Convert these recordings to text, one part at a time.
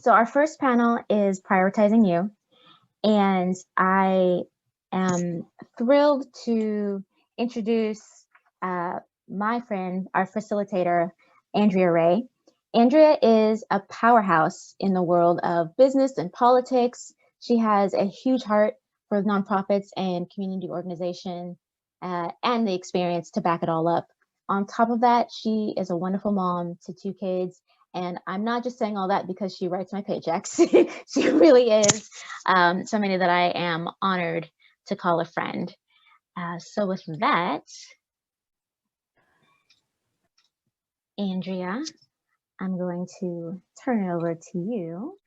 So our first panel is prioritizing you, and I am thrilled to introduce my friend, our facilitator, Andrea Reay. Andrea is a powerhouse in the world of business and politics. She has a huge heart for nonprofits and community organization and the experience to back it all up. On top of that, she is a wonderful mom to 2 kids. And I'm not just saying all that because she writes my paychecks. She really is somebody that I am honored to call a friend. So with that, Andrea, I'm going to turn it over to you.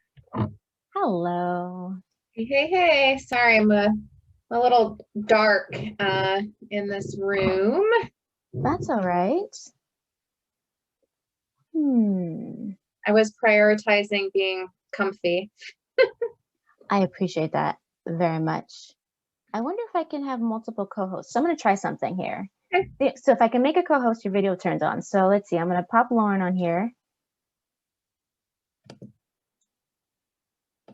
Hello. Hey. Sorry, I'm a little dark in this room. That's all right. I was prioritizing being comfy. I appreciate that very much. I wonder if I can have multiple co-hosts. So I'm going to try something here. Okay. So if I can make a co-host, your video turns on. So let's see. I'm going to pop Lauren on here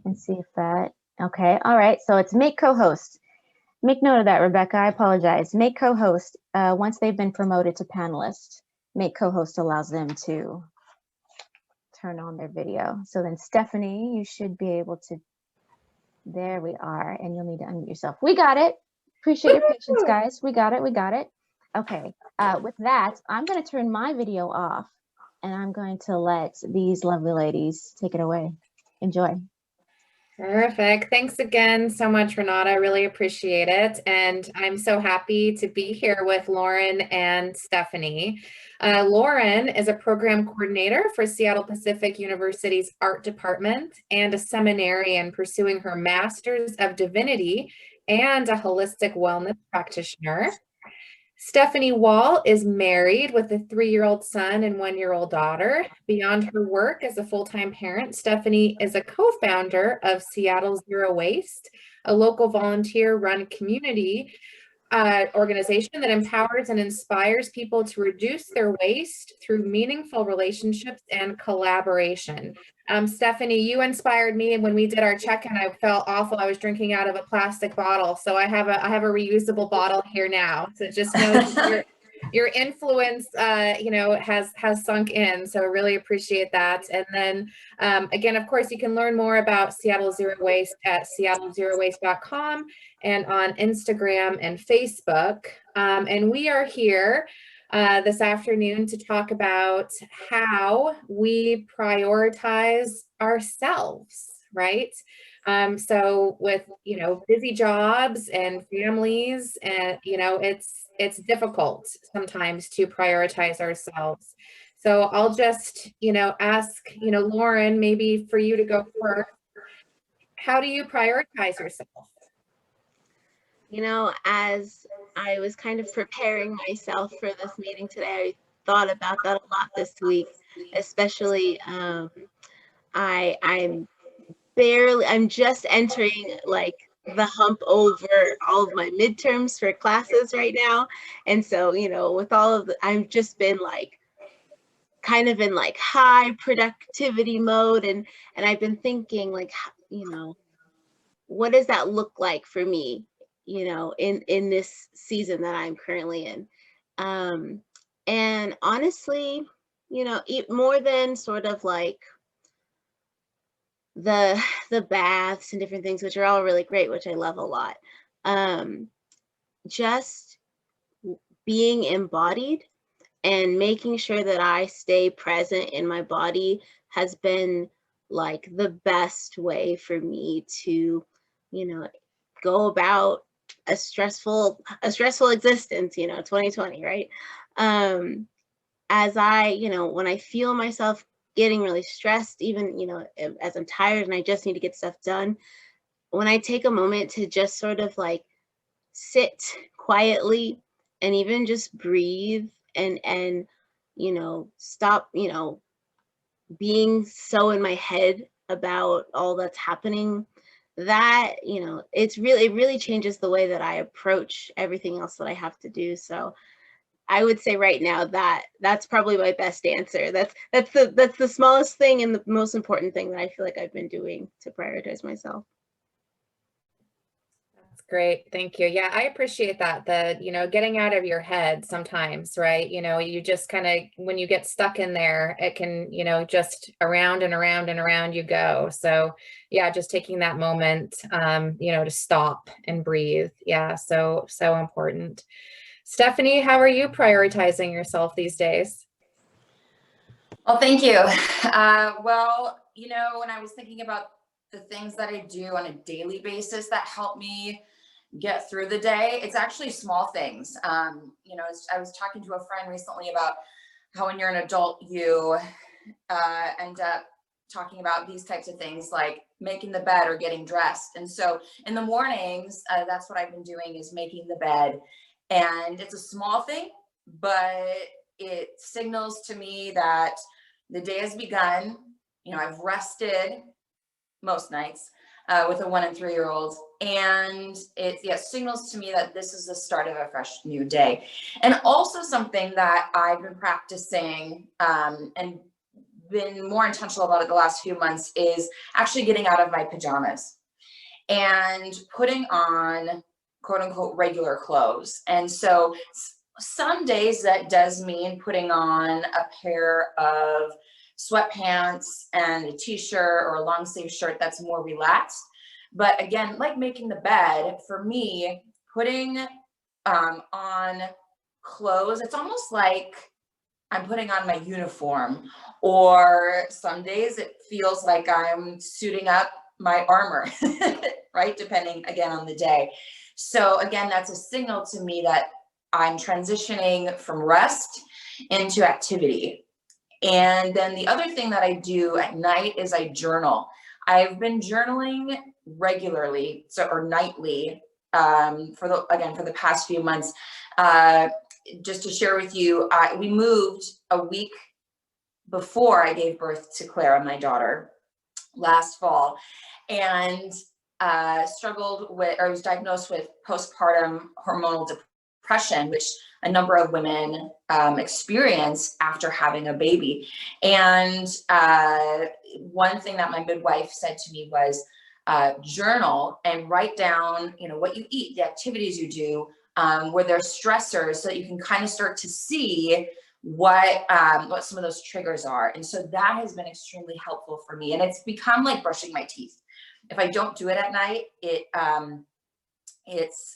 and see if that, okay. All right. So it's make co-host. Make note of that, Rebecca. I apologize. Make co-host once they've been promoted to panelist. Make co-host allows them to turn on their video. So then Stephanie, you should be able to, there we are. And you'll need to unmute yourself. We got it. Appreciate your patience, guys. We got it. Okay, with that, I'm going to turn my video off and I'm going to let these lovely ladies take it away. Enjoy. Perfect. Thanks again so much, Renata. I really appreciate it. And I'm so happy to be here with Lauren and Stephanie. Lauren is a program coordinator for Seattle Pacific University's art department and a seminarian pursuing her Master's of Divinity and a holistic wellness practitioner. Stephanie Wall is married with a 3-year-old son and 1-year-old daughter. Beyond her work as a full-time parent, Stephanie is a co-founder of Seattle Zero Waste, a local volunteer-run community organization that empowers and inspires people to reduce their waste through meaningful relationships and collaboration. Stephanie, you inspired me, and when we did our check-in, I felt awful. I was drinking out of a plastic bottle, so I have a reusable bottle here now. So just know your influence, has sunk in. So I really appreciate that. And then again, of course, you can learn more about Seattle Zero Waste at seattlezerowaste.com and on Instagram and Facebook. And we are here this afternoon to talk about how we prioritize ourselves, right? So with, busy jobs and families, and, it's difficult sometimes to prioritize ourselves. So I'll just, ask, Lauren, maybe for you to go first. How do you prioritize yourself? As I was kind of preparing myself for this meeting today, I thought about that a lot this week, especially I'm just entering like the hump over all of my midterms for classes right now. And so, with all of I've just been like kind of in like high productivity mode. And I've been thinking like, what does that look like for me, in this season that I'm currently in? And honestly, more than sort of like the baths and different things, which are all really great, which I love a lot. Just being embodied and making sure that I stay present in my body has been like the best way for me to, go about a stressful existence, 2020, right? As I, when I feel myself getting really stressed, even, as I'm tired and I just need to get stuff done, when I take a moment to just sort of like sit quietly and even just breathe and stop, being so in my head about all that's happening, that, it really changes the way that I approach everything else that I have to do. So I would say right now that that's probably my best answer. That's the smallest thing and the most important thing that I feel like I've been doing to prioritize myself. That's great. Thank you. Yeah, I appreciate that. Getting out of your head sometimes, right? You just kind of, when you get stuck in there, it can, just around and around and around you go. So yeah, just taking that moment, to stop and breathe. Yeah. So important. Stephanie, how are you prioritizing yourself these days? Well, thank you. When I was thinking about the things that I do on a daily basis that help me get through the day, it's actually small things. I was talking to a friend recently about how when you're an adult, you end up talking about these types of things like making the bed or getting dressed. And so in the mornings, that's what I've been doing, is making the bed. And it's a small thing, but it signals to me that the day has begun. I've rested most nights with a 1 and 3 year old, and it signals to me that this is the start of a fresh new day. And also something that I've been practicing and been more intentional about it the last few months is actually getting out of my pajamas and putting on quote unquote regular clothes. And so some days that does mean putting on a pair of sweatpants and a t-shirt or a long sleeve shirt that's more relaxed. But again, like making the bed, for me, putting on clothes, it's almost like I'm putting on my uniform, or some days it feels like I'm suiting up my armor, right? Depending again on the day. So again, that's a signal to me that I'm transitioning from rest into activity. And then the other thing that I do at night is I journal. I've been journaling regularly, or nightly, for the past few months. Just to share with you, we moved a week before I gave birth to Clara, my daughter, last fall, and was diagnosed with postpartum hormonal depression, which a number of women experience after having a baby. And one thing that my midwife said to me was, journal and write down, what you eat, the activities you do, where there's stressors, so that you can kind of start to see what some of those triggers are. And so that has been extremely helpful for me. And it's become like brushing my teeth. If I don't do it at night, it's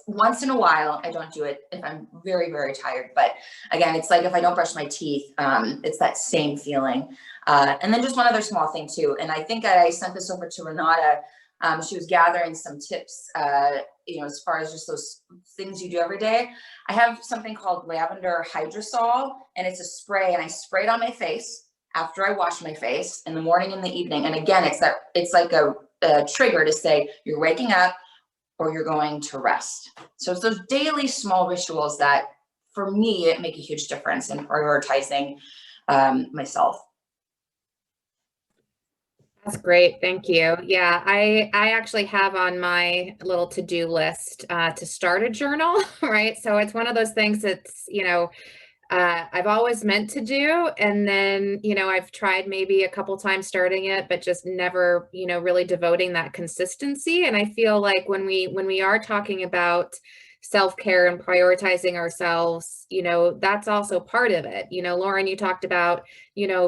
once in a while. I don't do it if I'm very, very tired. But again, it's like if I don't brush my teeth, it's that same feeling. And then just one other small thing too. And I think I sent this over to Renata. She was gathering some tips, as far as just those things you do every day. I have something called lavender hydrosol, and it's a spray, and I spray it on my face after I wash my face in the morning and the evening. And again, it's like a trigger to say you're waking up or you're going to rest. So it's those daily small rituals that, for me, it make a huge difference in prioritizing myself. That's great. Thank you. Yeah, I actually have on my little to-do list to start a journal, right? So it's one of those things that's, I've always meant to do. And then, I've tried maybe a couple times starting it, but just never, really devoting that consistency. And I feel like when we are talking about self-care and prioritizing ourselves, that's also part of it. Lauren, you talked about,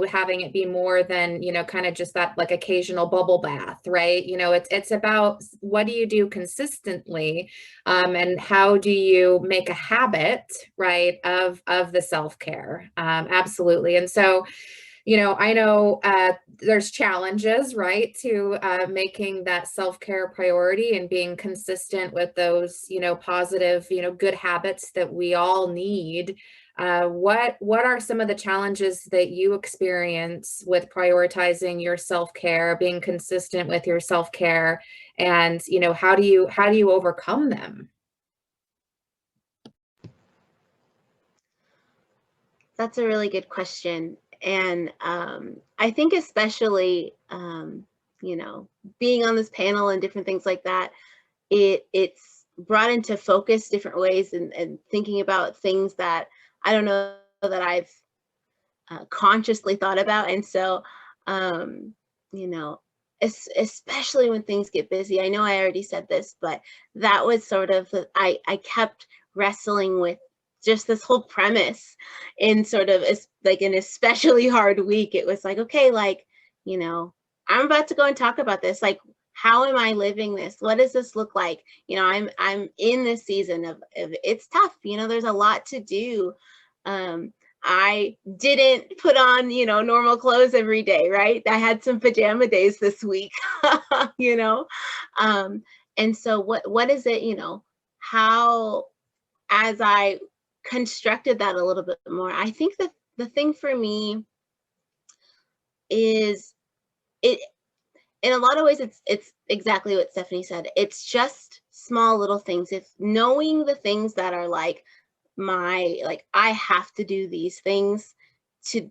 having it be more than, kind of just that like occasional bubble bath, right? It's about what do you do consistently, and how do you make a habit, right, of the self-care? Absolutely. And so, I know there's challenges, right, to making that self-care a priority and being consistent with those, positive, good habits that we all need. What are some of the challenges that you experience with prioritizing your self-care, being consistent with your self-care, and how do you overcome them? That's a really good question. And I think especially, being on this panel and different things like that, it's brought into focus different ways, and thinking about things that I don't know that I've consciously thought about. And so, you know, especially when things get busy, I know I already said this, but that was sort of, I kept wrestling with just this whole premise in sort of like an especially hard week. It was like, okay, like, you know, I'm about to go and talk about this. Like, how am I living this? What does this look like? You know, I'm in this season of it's tough. You know, there's a lot to do. I didn't put on, you know, normal clothes every day, right? I had some pajama days this week, you know? And so what is it, you know, how, as I constructed that a little bit more, I think that the thing for me is, it, in a lot of ways, it's exactly what Stephanie said. It's just small little things. It's knowing the things that are like, like, I have to do these things to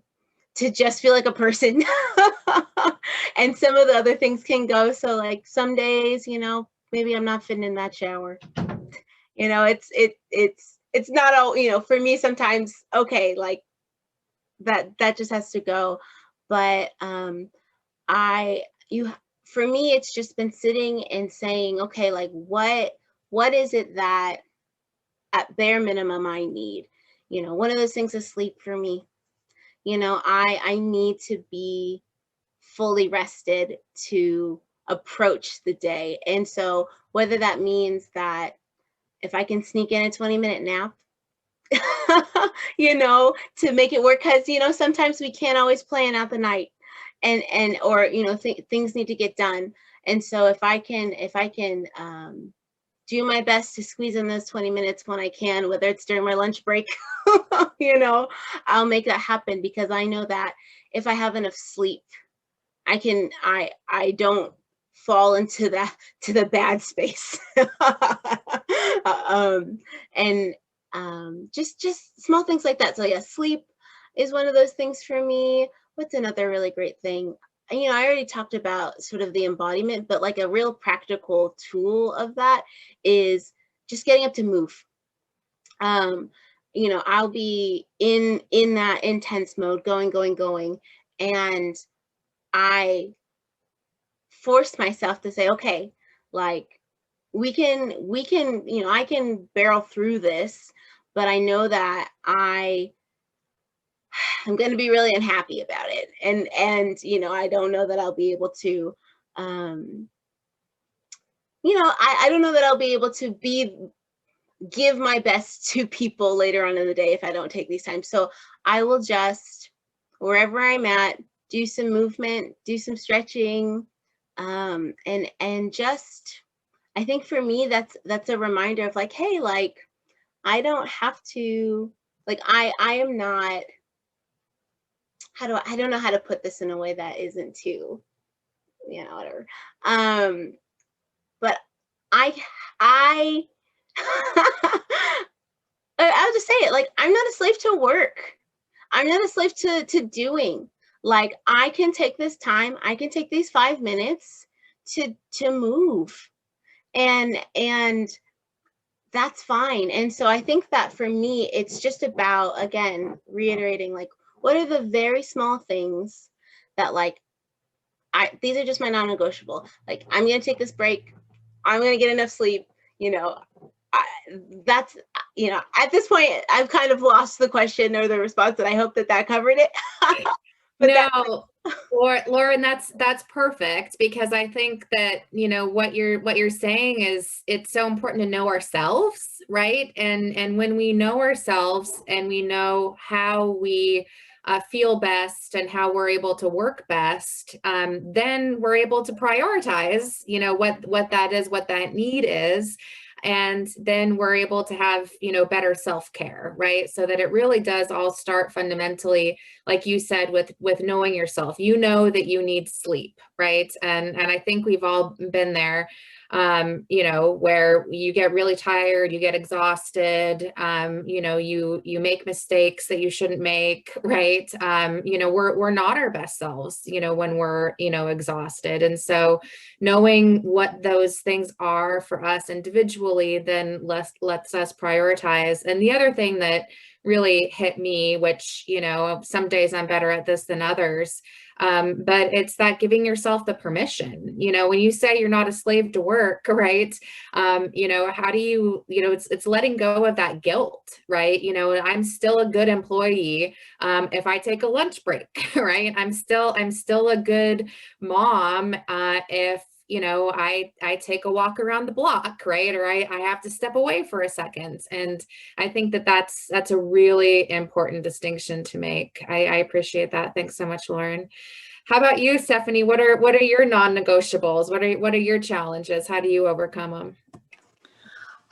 just feel like a person. And some of the other things can go. So like some days, you know, maybe I'm not fitting in that shower. You know, it's not all, you know, for me sometimes, okay, like that just has to go. But for me, it's just been sitting and saying, okay, like what is it that at bare minimum I need? You know, one of those things is sleep for me. You know, I need to be fully rested to approach the day. And so whether that means that if I can sneak in a 20-minute nap, you know, to make it work, because, you know, sometimes we can't always plan out the night, and or, you know, things need to get done. And so if I can do my best to squeeze in those 20 minutes when I can, whether it's during my lunch break, you know, I'll make that happen, because I know that if I have enough sleep, I don't fall into the bad space. Just small things like that. So yeah, sleep is one of those things for me. What's another really great thing? You know, I already talked about sort of the embodiment, but like a real practical tool of that is just getting up to move. You know, I'll be in that intense mode, going, and I force myself to say, okay, like we can, you know, I can barrel through this, but I know that I'm going to be really unhappy about it. And, you know, I don't know that I'll be able to, you know, I don't know that I'll be able to give my best to people later on in the day if I don't take these times. So I will just, wherever I'm at, do some movement, do some stretching, and just, I think for me, that's a reminder of like, hey, like, I don't have to, like, I am not, I don't know how to put this in a way that isn't too, you know, whatever. But I'll just say it, like, I'm not a slave to work. I'm not a slave to doing. Like, I can take this time, I can take these 5 minutes to move. And that's fine. And so I think that for me, it's just about, again, reiterating, like, what are the very small things that, like, these are just my non-negotiable. Like, I'm going to take this break. I'm going to get enough sleep. You know, that's, you know, at this point, I've kind of lost the question or the response, and I hope that covered it. But no, Lauren, that's perfect, because I think that, you know, what you're saying is, it's so important to know ourselves, right? And when we know ourselves and we know how we feel best and how we're able to work best, then we're able to prioritize, you know, what that is, what that need is. And then we're able to have, you know, better self-care, right? So that it really does all start fundamentally, like you said, with knowing yourself. You know that you need sleep, right? And I think we've all been there. you know, where you get really tired, you get exhausted, you know, you make mistakes that you shouldn't make, right? You know, we're not our best selves, you know, when we're, you know, exhausted. And so knowing what those things are for us individually then lets us prioritize. And the other thing that really hit me, which, you know, some days I'm better at this than others, but it's that giving yourself the permission, you know, when you say you're not a slave to work, right? You know, how do you know, it's letting go of that guilt, right? You know, I'm still a good employee if I take a lunch break, right? I'm still a good mom if, you know, I take a walk around the block, right? Or I have to step away for a second. And I think that that's a really important distinction to make. I appreciate that. Thanks so much, Lauren. How about you, Stephanie? What are your non-negotiables? What are your challenges? How do you overcome them?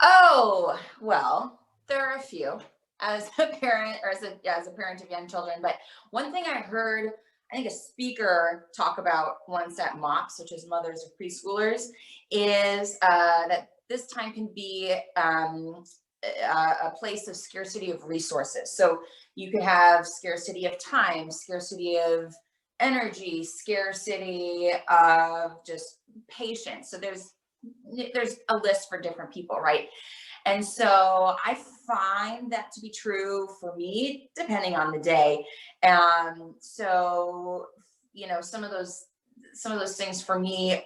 Oh, well, there are a few as a parent, or as a parent of young children. But one thing I heard, I think a speaker talk about once at MOPS, which is Mothers of Preschoolers, is that this time can be a place of scarcity of resources. So you could have scarcity of time, scarcity of energy, scarcity of just patience. So there's a list for different people, right? And so I find that to be true for me, depending on the day. So, you know, some of those things for me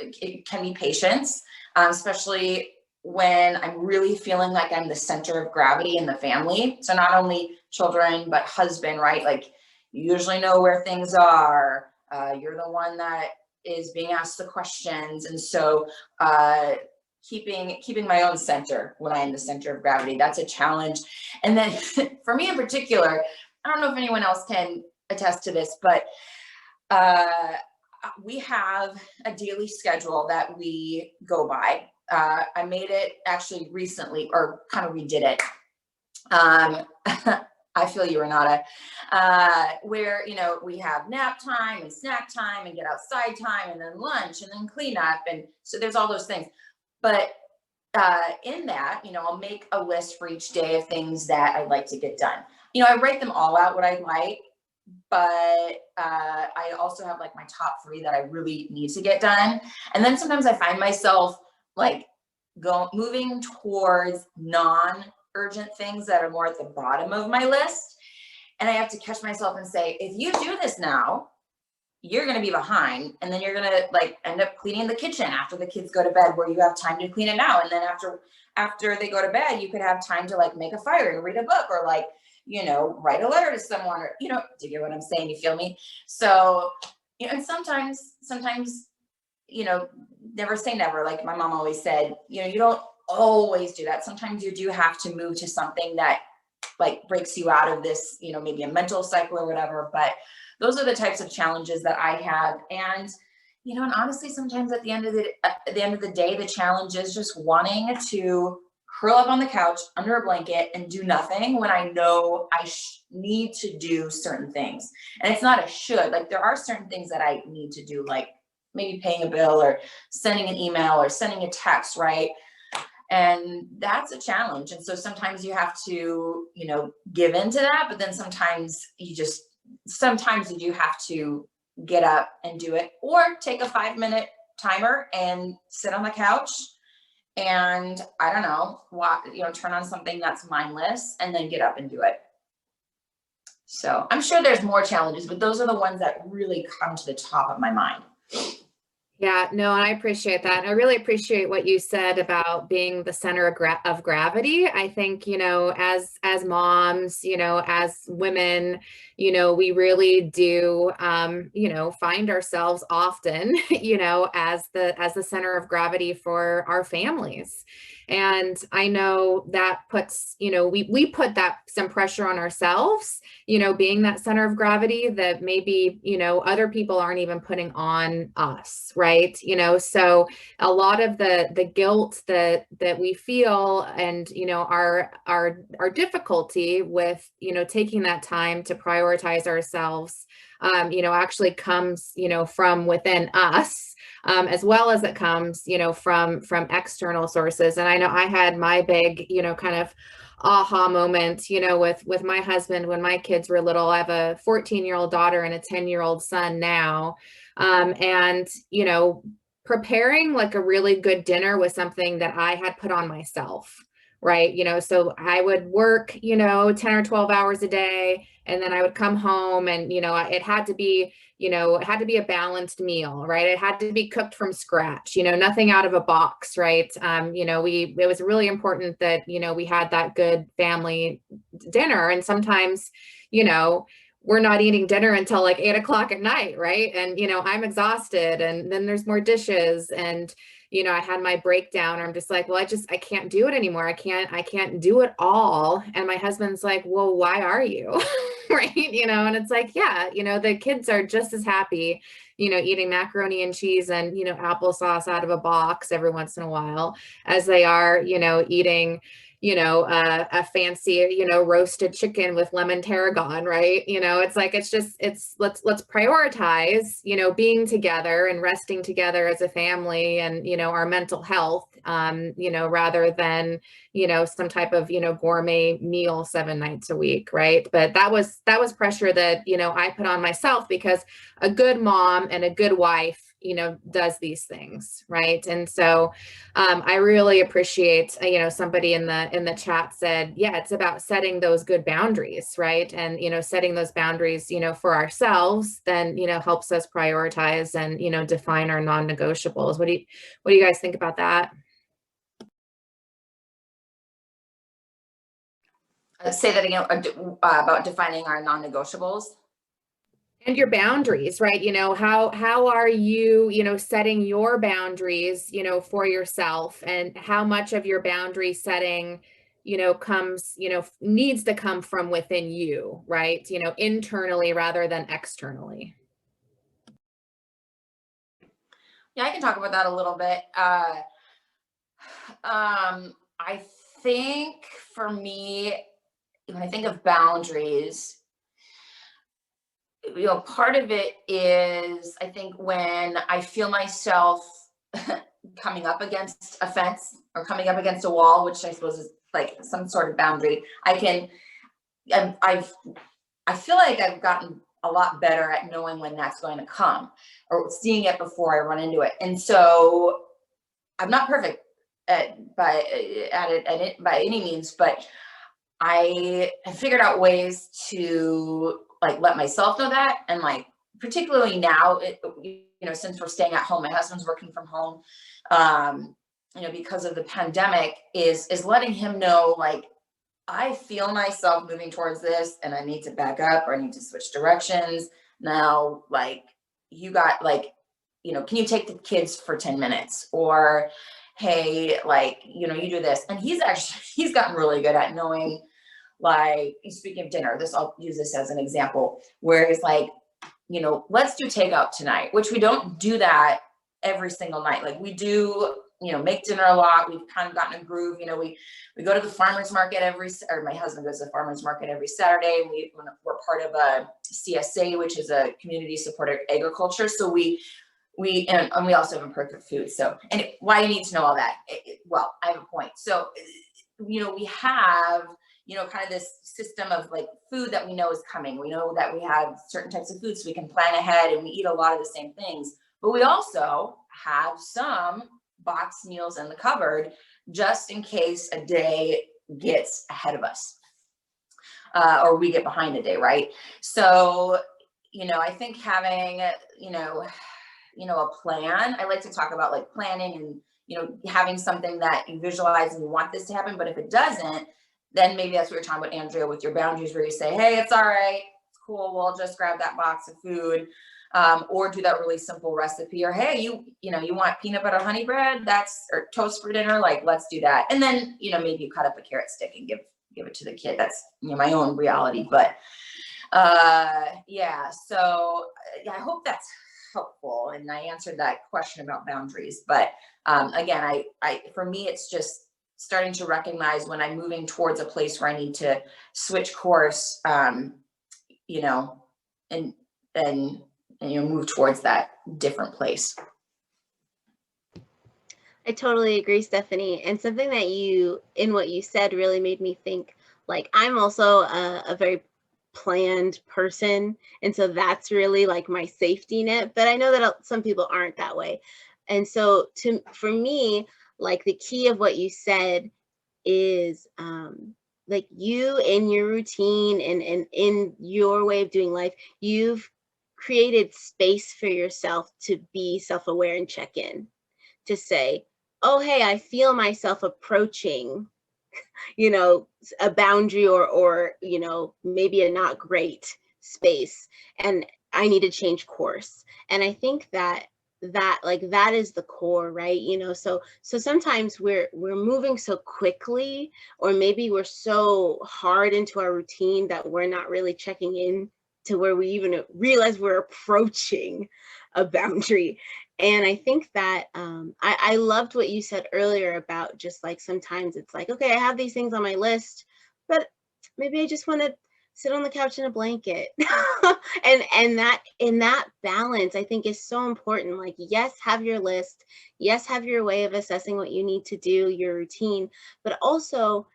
it can be patience, especially when I'm really feeling like I'm the center of gravity in the family. So not only children, but husband, right? Like, you usually know where things are. You're the one that is being asked the questions. And so keeping my own center when I'm the center of gravity, that's a challenge. And then for me in particular, I don't know if anyone else can attest to this, but we have a daily schedule that we go by. I made it actually recently, or kind of redid it. I feel you, Renata, where, you know, we have nap time and snack time and get outside time and then lunch and then cleanup. And so there's all those things. But in that, you know, I'll make a list for each day of things that I'd like to get done. You know, I write them all out what I'd like, but I also have like my top 3 that I really need to get done. And then sometimes I find myself like moving towards non-urgent things that are more at the bottom of my list. And I have to catch myself and say, if you do this now, you're going to be behind. And then you're going to like end up cleaning the kitchen after the kids go to bed, where you have time to clean it now. And then after they go to bed, you could have time to like make a fire and read a book, or like, you know, write a letter to someone, or, you know, do you get what I'm saying? You feel me? So, you know, and sometimes, you know, never say never. Like my mom always said, you know, you don't always do that. Sometimes you do have to move to something that like breaks you out of this, you know, maybe a mental cycle or whatever. But those are the types of challenges that I have. And, you know, and honestly, sometimes at the end of the day, the challenge is just wanting to curl up on the couch under a blanket and do nothing when I know I need to do certain things. And it's not a should, like there are certain things that I need to do, like maybe paying a bill or sending an email or sending a text, right? And that's a challenge. And so sometimes you have to, you know, give into that, but then sometimes you do have to get up and do it, or take a 5-minute timer and sit on the couch and I don't know, turn on something that's mindless and then get up and do it. So I'm sure there's more challenges, but those are the ones that really come to the top of my mind. Yeah, no, and I appreciate that. And I really appreciate what you said about being the center of gravity. I think, you know, as moms, you know, as women, you know, we really do, you know, find ourselves often, you know, as the center of gravity for our families. And I know that puts, you know, we put that some pressure on ourselves, you know, being that center of gravity that maybe, you know, other people aren't even putting on us, right? You know, so a lot of the guilt that we feel, and, you know, our difficulty with, you know, taking that time to prioritize ourselves, actually comes, from within us, as well as it comes, from external sources. And I know I had my big, kind of aha moment, with my husband when my kids were little. I have a 14-year-old daughter and a 10-year-old son now. And, preparing like a really good dinner was something that I had put on myself. Right. So I would work, 10 or 12 hours a day, and then I would come home and, it had to be, a balanced meal, right? It had to be cooked from scratch, nothing out of a box, right? It was really important that, we had that good family dinner. And sometimes, we're not eating dinner until like 8 o'clock at night, right? And, I'm exhausted, and then there's more dishes, and, I had my breakdown. I'm just like, well, I can't do it anymore. I can't do it all. And my husband's like, well, why are you? Right. And it's like, yeah, the kids are just as happy, eating macaroni and cheese and, applesauce out of a box every once in a while as they are, eating, a fancy, roasted chicken with lemon tarragon, right? Let's prioritize, being together and resting together as a family, and, our mental health, rather than, some type of, gourmet meal 7 nights a week. Right. But that was pressure that, I put on myself, because a good mom and a good wife, does these things. Right. And so I really appreciate, somebody in the chat said, yeah, it's about setting those good boundaries. Right. And, setting those boundaries, for ourselves, then, helps us prioritize and, define our non-negotiables. What do you guys think about that? Say that again, about defining our non-negotiables. And your boundaries, right? How are you, setting your boundaries, for yourself, and how much of your boundary setting, comes, needs to come from within you, right? Internally rather than externally. Yeah, I can talk about that a little bit. I think for me, when I think of boundaries, part of it is, I think when I feel myself coming up against a fence or coming up against a wall, which I suppose is like some sort of boundary, I feel like I've gotten a lot better at knowing when that's going to come, or seeing it before I run into it. And so I'm not perfect by it by any means, but I have figured out ways to like let myself know that. And like, particularly now, since we're staying at home, my husband's working from home, because of the pandemic, is letting him know, like, I feel myself moving towards this and I need to back up, or I need to switch directions. Now, like, you got like, can you take the kids for 10 minutes? Or, hey, like, you do this. And he's gotten really good at knowing, like, speaking of dinner, I'll use this as an example, where it's like, let's do takeout tonight, which we don't do that every single night. Like, we do, make dinner a lot. We've kind of gotten a groove. We go to the farmer's market or my husband goes to the farmer's market every Saturday. We're part of a CSA, which is a community supported agriculture. So we also have a perfect food. So, and why you need to know all that? Well, I have a point. So, we have, kind of this system of like food that we know is coming. We know that we have certain types of foods, so we can plan ahead, and we eat a lot of the same things. But we also have some box meals in the cupboard, just in case a day gets ahead of us, or we get behind a day, right? So, I think having, a plan. I like to talk about like planning and, having something that you visualize and you want this to happen. But if it doesn't, then maybe that's what you're talking about, Andrea, with your boundaries, where you say, hey, it's all right, it's cool, we'll just grab that box of food, or do that really simple recipe, or hey, you want peanut butter honey bread, or toast for dinner, like, let's do that. And then, maybe you cut up a carrot stick and give it to the kid. That's, my own reality. But yeah, so I hope that's helpful, and I answered that question about boundaries. But again, for me, it's just starting to recognize when I'm moving towards a place where I need to switch course, and then, move towards that different place. I totally agree, Stephanie. And something that in what you said really made me think, like, I'm also a very planned person. And so that's really like my safety net, but I know that some people aren't that way. And so for me, like, the key of what you said is like, you in your routine and in your way of doing life, you've created space for yourself to be self-aware and check in, to say, oh, hey, I feel myself approaching, a boundary or, maybe a not great space, and I need to change course. And I think that is the core, right? So sometimes we're moving so quickly, or maybe we're so hard into our routine that we're not really checking in to where we even realize we're approaching a boundary. And I think that I loved what you said earlier about just like, sometimes it's like, okay, I have these things on my list, but maybe I just want to sit on the couch in a blanket. and that balance, I think, is so important. Like, yes, have your list. Yes, have your way of assessing what you need to do, your routine, but also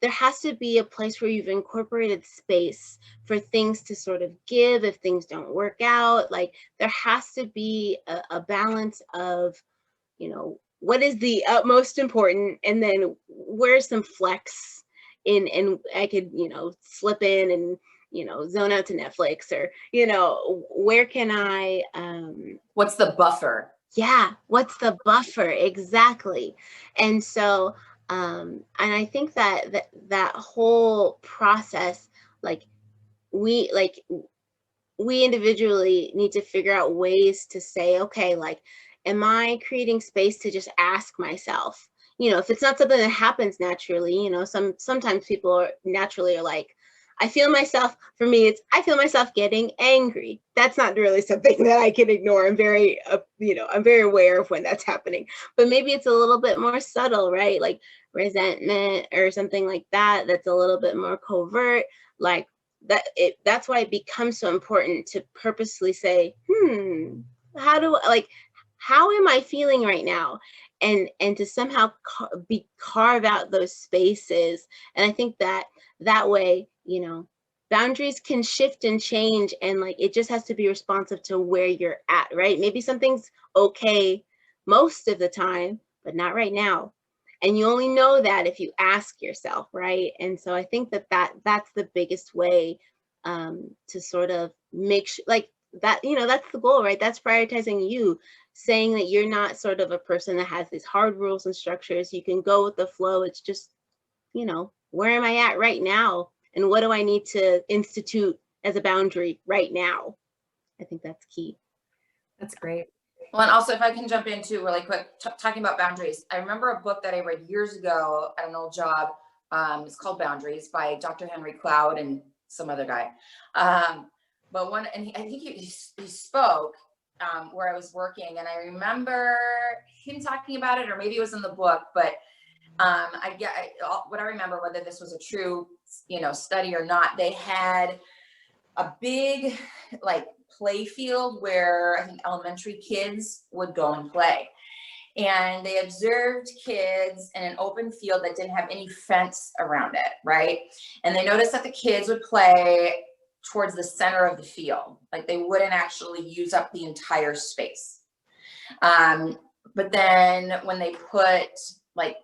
there has to be a place where you've incorporated space for things to sort of give if things don't work out. Like, there has to be a balance of, what is the utmost important, and then where's some flex in, and I could, slip in and, zone out to Netflix, or, where can I, what's the buffer? Yeah, what's the buffer? Exactly. And so, and I think that whole process, like, we individually need to figure out ways to say, okay, like, am I creating space to just ask myself, if it's not something that happens naturally, sometimes people are like, I feel myself getting angry. That's not really something that I can ignore. I'm very, I'm very aware of when that's happening, but maybe it's a little bit more subtle, right? Like resentment or something like that. That's a little bit more covert, like that. That's why it becomes so important to purposely say, how am I feeling right now? And to somehow carve out those spaces. And I think that way, boundaries can shift and change, and like, it just has to be responsive to where you're at, right? Maybe something's okay most of the time, but not right now. And you only know that if you ask yourself, right? And so I think that's the biggest way to sort of make sure, like, that, that's the goal, right? That's prioritizing you, saying that you're not sort of a person that has these hard rules and structures. You can go with the flow. It's just, where am I at right now? And what do I need to institute as a boundary right now? I think that's key. That's great. Well, and also, if I can jump in too really quick, talking about boundaries. I remember a book that I read years ago at an old job. It's called Boundaries by Dr. Henry Cloud and some other guy. But I think he spoke where I was working, and I remember him talking about it, or maybe it was in the book, but what I remember, whether this was a true, study or not, they had a big like play field where I think elementary kids would go and play. And they observed kids in an open field that didn't have any fence around it, right? And they noticed that the kids would play towards the center of the field. Like, they wouldn't actually use up the entire space. But then when they put like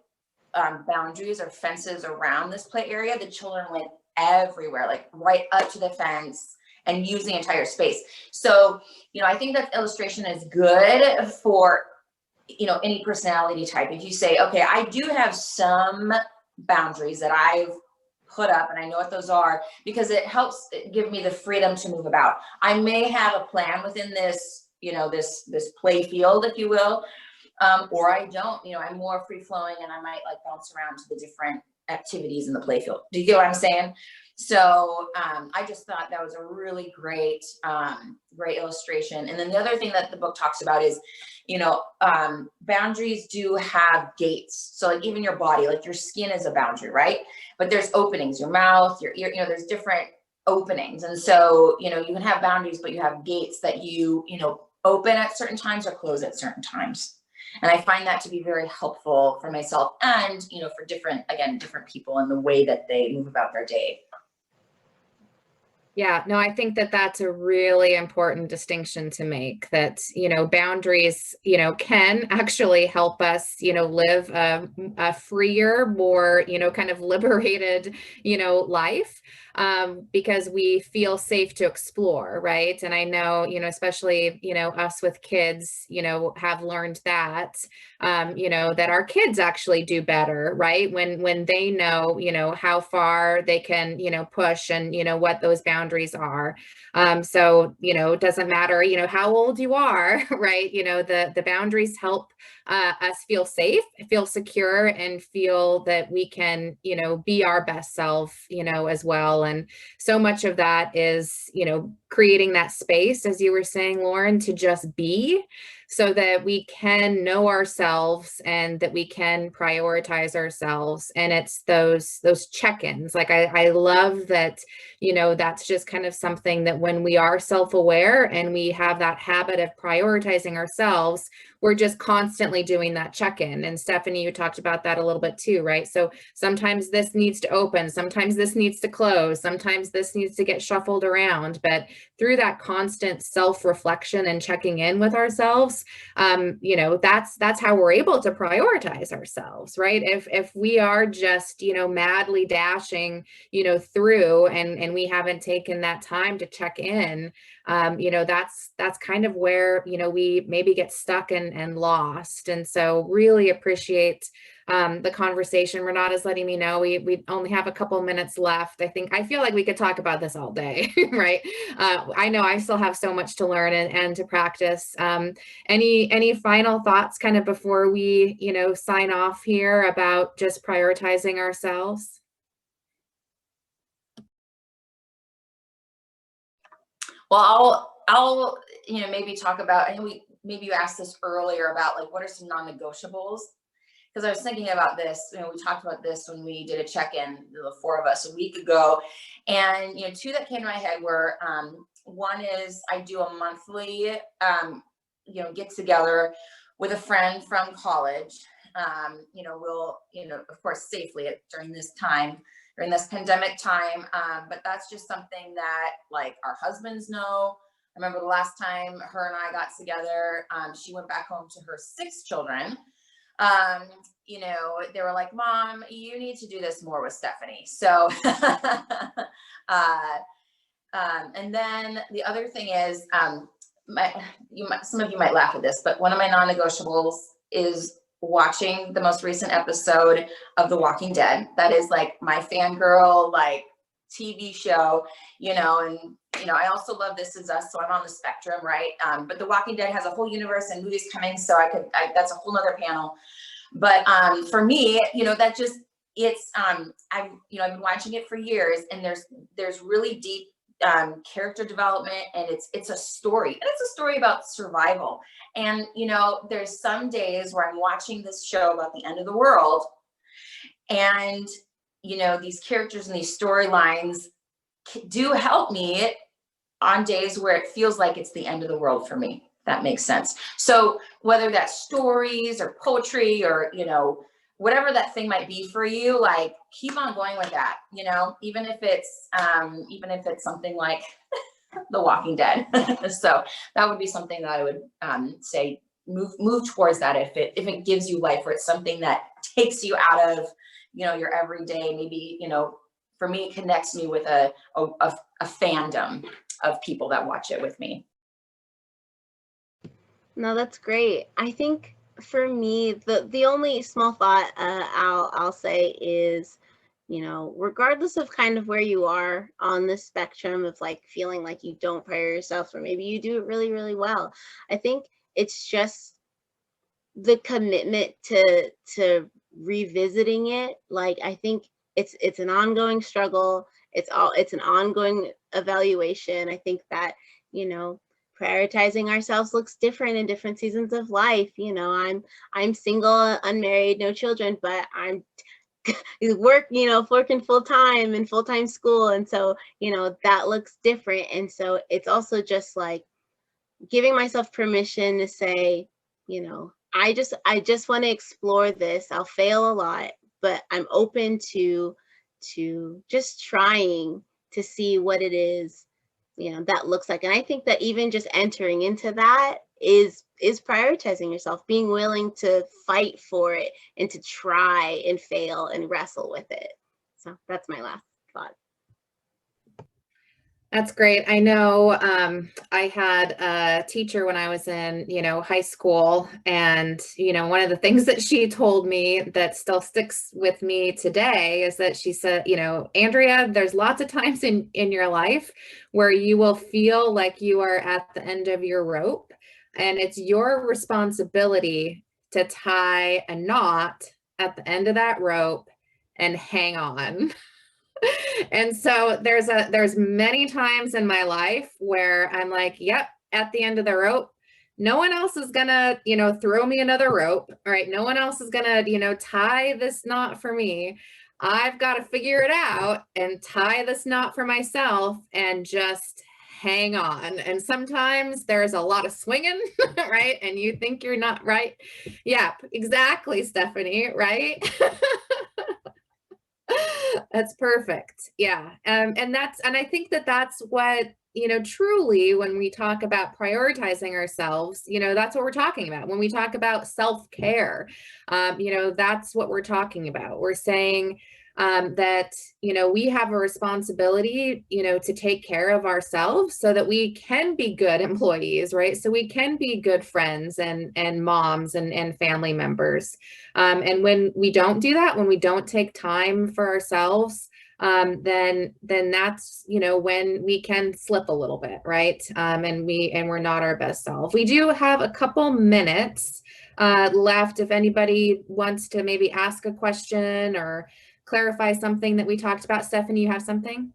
boundaries or fences around this play area, the children went everywhere, like right up to the fence and use the entire space. So, I think that illustration is good for, any personality type. If you say, okay, I do have some boundaries that I've put up and I know what those are, because it helps give me the freedom to move about. I may have a plan within this, this play field, if you will, or I don't, I'm more free flowing and I might like bounce around to the different activities in the play field. Do you get what I'm saying? So I just thought that was a really great, great illustration. And then the other thing that the book talks about is, boundaries do have gates. So like even your body, like your skin is a boundary, right? But there's openings, your mouth, your ear, there's different openings. And so, you know, you can have boundaries, but you have gates that you know, open at certain times or close at certain times. And I find that to be very helpful for myself and, you know, for different people and the way that they move about their day. Yeah, no, I think that that's a really important distinction to make, that, you know, boundaries, you know, can actually help us, you know, live a freer, more, you know, kind of liberated, you know, life, because we feel safe to explore, right? And I know, you know, especially, you know, us with kids, you know, have learned that, you know, that our kids actually do better, right? When they know, you know, how far they can, you know, push and, you know, what those boundaries are. So, you know, it doesn't matter, you know, how old you are, right? You know, the boundaries help us feel safe, feel secure, and feel that we can, you know, be our best self, you know, as well. And so much of that is, you know, creating that space, as you were saying, Lauren, to just be, so that we can know ourselves and that we can prioritize ourselves. And it's those check-ins. Like I love that, you know, that's just kind of something that when we are self-aware and we have that habit of prioritizing ourselves, we're just constantly doing that check-in. And Stephanie, you talked about that a little bit too, right? So sometimes this needs to open, sometimes this needs to close, sometimes this needs to get shuffled around. But through that constant self-reflection and checking in with ourselves, you know, that's how we're able to prioritize ourselves, right? If we are just, you know, madly dashing, you know, through and we haven't taken that time to check in, you know, that's kind of where, you know, we maybe get stuck and lost. And so really appreciate the conversation. Renata's letting me know we only have a couple minutes left. I feel like we could talk about this all day, right? I know I still have so much to learn and to practice. Any final thoughts kind of before we, you know, sign off here about just prioritizing ourselves? Well, I'll you know, maybe talk about, I know maybe you asked this earlier about like what are some non-negotiables, because I was thinking about this, you know, we talked about this when we did a check-in, the four of us a week ago, and you know, two that came to my head were one is I do a monthly you know, get together with a friend from college. You know, we'll, you know, of course safely during this pandemic time, but that's just something that like our husbands know. I remember the last time her and I got together, she went back home to her 6 children. You know, they were like, Mom, you need to do this more with Stephanie. So, and then the other thing is, some of you might laugh at this, but one of my non-negotiables is watching the most recent episode of The Walking Dead. That is like my fangirl, like TV show, you know, and, you know, I also love This Is Us, so I'm on the spectrum, right? But The Walking Dead has a whole universe and movies coming, so that's a whole nother panel. But for me, you know, that just, it's, I've been watching it for years, and there's really deep character development, and it's a story, and it's a story about survival. And, you know, there's some days where I'm watching this show about the end of the world, and, you know, these characters and these storylines do help me on days where it feels like it's the end of the world for me. That makes sense. So whether that's stories or poetry or, you know, whatever that thing might be for you, like keep on going with that, you know, even if it's something like The Walking Dead. So that would be something that I would say move towards that if it gives you life, or it's something that takes you out of, you know, your everyday. Maybe, you know, for me, it connects me with a fandom of people that watch it with me. No, that's great. I think for me, the only small thought I'll say is, you know, regardless of kind of where you are on the spectrum of like feeling like you don't prioritize yourself, or maybe you do it really, really well, I think it's just the commitment to revisiting it. Like, I think it's an ongoing struggle. It's an ongoing evaluation. I think that, you know, prioritizing ourselves looks different in different seasons of life. You know, I'm single, unmarried, no children, but I'm working full time and full time school. And so, that looks different. And so it's also just like giving myself permission to say, I just want to explore this. I'll fail a lot, but I'm open to just trying to see what it is, that looks like. And I think that even just entering into that is prioritizing yourself, being willing to fight for it and to try and fail and wrestle with it. So that's my last thought. That's great. I know I had a teacher when I was in, high school, and, one of the things that she told me that still sticks with me today is that she said, Andrea, there's lots of times in your life where you will feel like you are at the end of your rope, and it's your responsibility to tie a knot at the end of that rope and hang on. And so there's many times in my life where I'm like, yep, at the end of the rope, no one else is gonna, throw me another rope. All right. No one else is gonna, tie this knot for me. I've got to figure it out and tie this knot for myself and just hang on. And sometimes there's a lot of swinging, right? And you think you're not right. Yeah, exactly, Stephanie, right? That's perfect. Yeah. And I think that's what, truly, when we talk about prioritizing ourselves, that's what we're talking about. When we talk about self-care, that's what we're talking about. We're saying that, we have a responsibility, to take care of ourselves so that we can be good employees, right? So we can be good friends and moms and family members. And when we don't do that, when we don't take time for ourselves, then that's, when we can slip a little bit, right? And we're not our best self. We do have a couple minutes left. If anybody wants to maybe ask a question or clarify something that we talked about. Stephanie, you have something?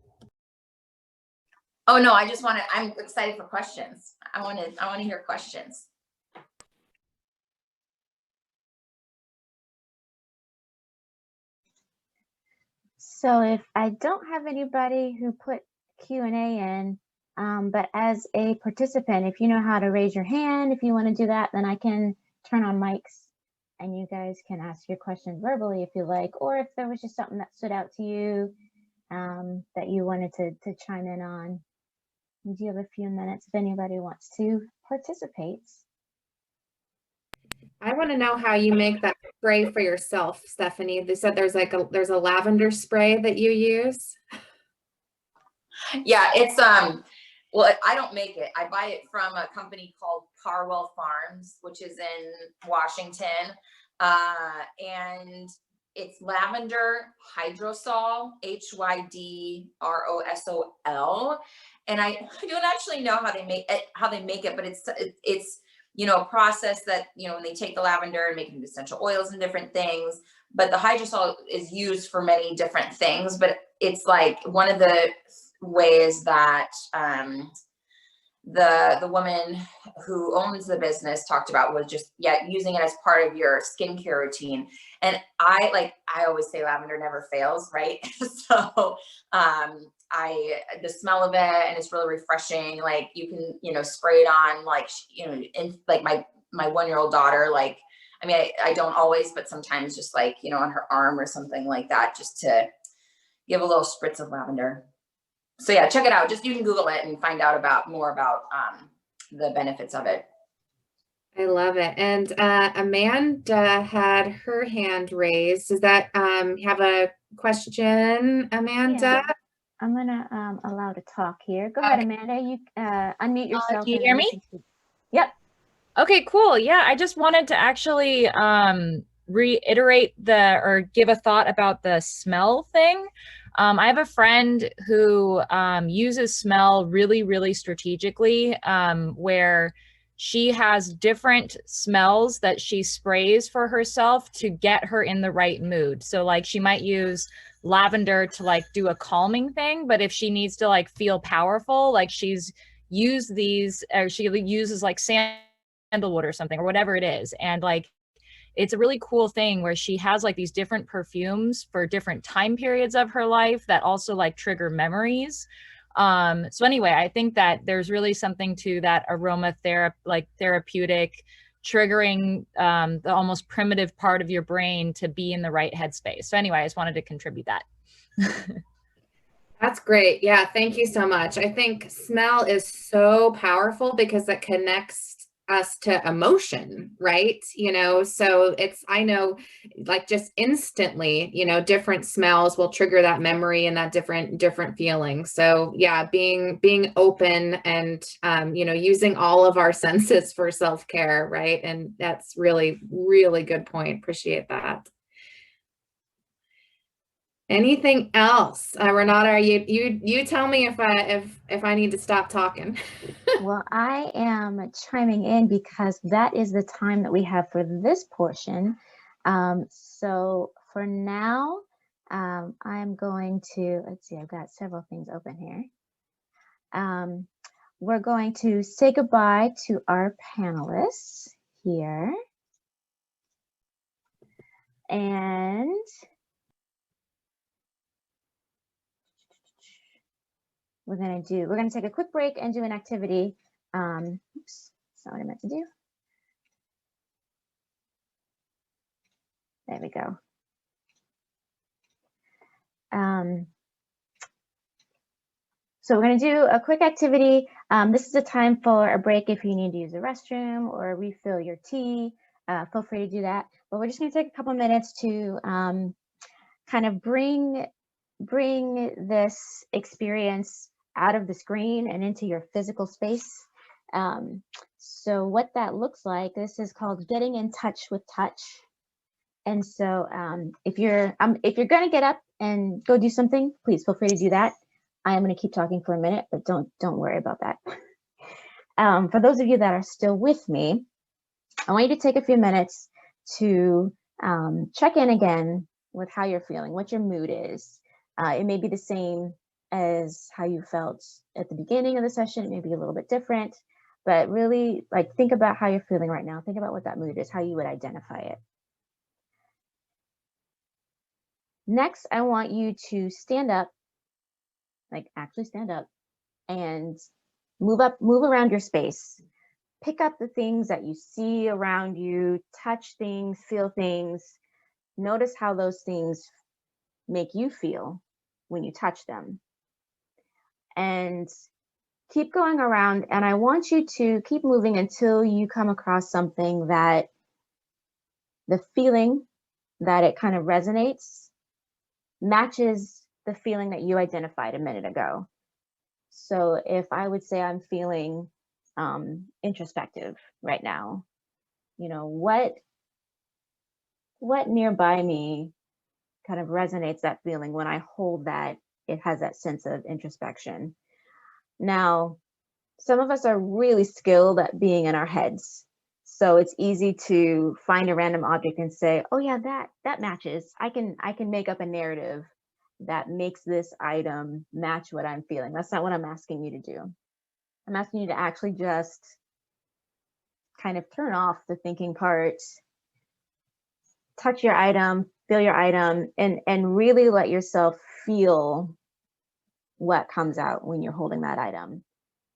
Oh no, I'm excited for questions. I want to hear questions. So if I don't have anybody who put Q&A in, but as a participant, if you know how to raise your hand, if you want to do that, then I can turn on mics and you guys can ask your questions verbally if you like, or if there was just something that stood out to you that you wanted to chime in on. We do have a few minutes if anybody wants to participate. I want to know how you make that spray for yourself, Stephanie. They said there's a lavender spray that you use. Yeah, it's well, I don't make it. I buy it from a company called Carwell Farms, which is in Washington. And it's lavender hydrosol, HYDROSOL. And I don't actually know how they make it, but it's a process that, when they take the lavender and make it into essential oils and different things, but the hydrosol is used for many different things. But it's like one of the ways that the woman who owns the business talked about was just using it as part of your skincare routine. And I always say lavender never fails, right? So the smell of it, and it's really refreshing. Like you can spray it on in like my 1-year-old daughter, I don't always, but sometimes just on her arm or something like that, just to give a little spritz of lavender. So yeah, check it out. Just you can Google it and find out more about the benefits of it. I love it. And Amanda had her hand raised. Does that have a question, Amanda? Yeah. I'm gonna allow to talk here. Go ahead, Amanda. You unmute yourself. Can you hear me? Yep. Okay, cool. Yeah, I just wanted to actually reiterate or give a thought about the smell thing. I have a friend who uses smell really, really strategically, where she has different smells that she sprays for herself to get her in the right mood. So she might use lavender to do a calming thing, but if she needs to feel powerful, she's used these, or she uses sandalwood or something or whatever it is. And it's a really cool thing where she has like these different perfumes for different time periods of her life that also like trigger memories. So anyway, I think that there's really something to that therapeutic triggering the almost primitive part of your brain to be in the right headspace. So anyway, I just wanted to contribute that. That's great. Yeah, thank you so much. I think smell is so powerful because it connects us to emotion, right? So I know like just instantly, different smells will trigger that memory and that different feeling. So yeah, being open and, using all of our senses for self-care, right? And that's really, really good point. Appreciate that. Anything else? Renata, you tell me if I need to stop talking. Well, I am chiming in because that is the time that we have for this portion. So for now, I'm going to, let's see, I've got several things open here. We're going to say goodbye to our panelists here. And we're going to take a quick break and do an activity. Oops, that's not what I meant to do. There we go. So we're going to do a quick activity. This is a time for a break if you need to use the restroom or refill your tea. Feel free to do that. But we're just going to take a couple minutes to kind of bring this experience out of the screen and into your physical space. So what that looks like, this is called getting in touch with touch. And so if you're going to get up and go do something, please feel free to do that. I am going to keep talking for a minute, but don't worry about that. For those of you that are still with me, I want you to take a few minutes to check in again with how you're feeling, what your mood is. It may be the same as how you felt at the beginning of the session. It may be a little bit different, but really like think about how you're feeling right now. Think about what that mood is, how you would identify it. Next, I want you to stand up, like actually stand up and move around your space. Pick up the things that you see around you, touch things, feel things. Notice how those things make you feel when you touch them. And keep going around, and I want you to keep moving until you come across something that the feeling that it kind of resonates matches the feeling that you identified a minute ago. So if I would say I'm feeling introspective right now, what nearby me kind of resonates that feeling when I hold that, it has that sense of introspection. Now, some of us are really skilled at being in our heads. So it's easy to find a random object and say, oh yeah, that matches. I can make up a narrative that makes this item match what I'm feeling. That's not what I'm asking you to do. I'm asking you to actually just kind of turn off the thinking part, touch your item, feel your item, and really let yourself feel what comes out when you're holding that item,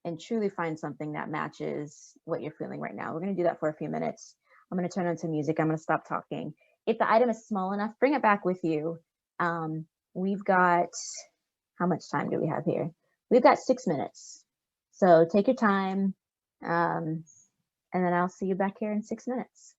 and truly find something that matches what you're feeling right now. We're going to do that for a few minutes. I'm going to turn on some music. I'm going to stop talking. If the item is small enough, bring it back with you. We've got, how much time do we have here? We've got 6 minutes. So take your time, and then I'll see you back here in 6 minutes.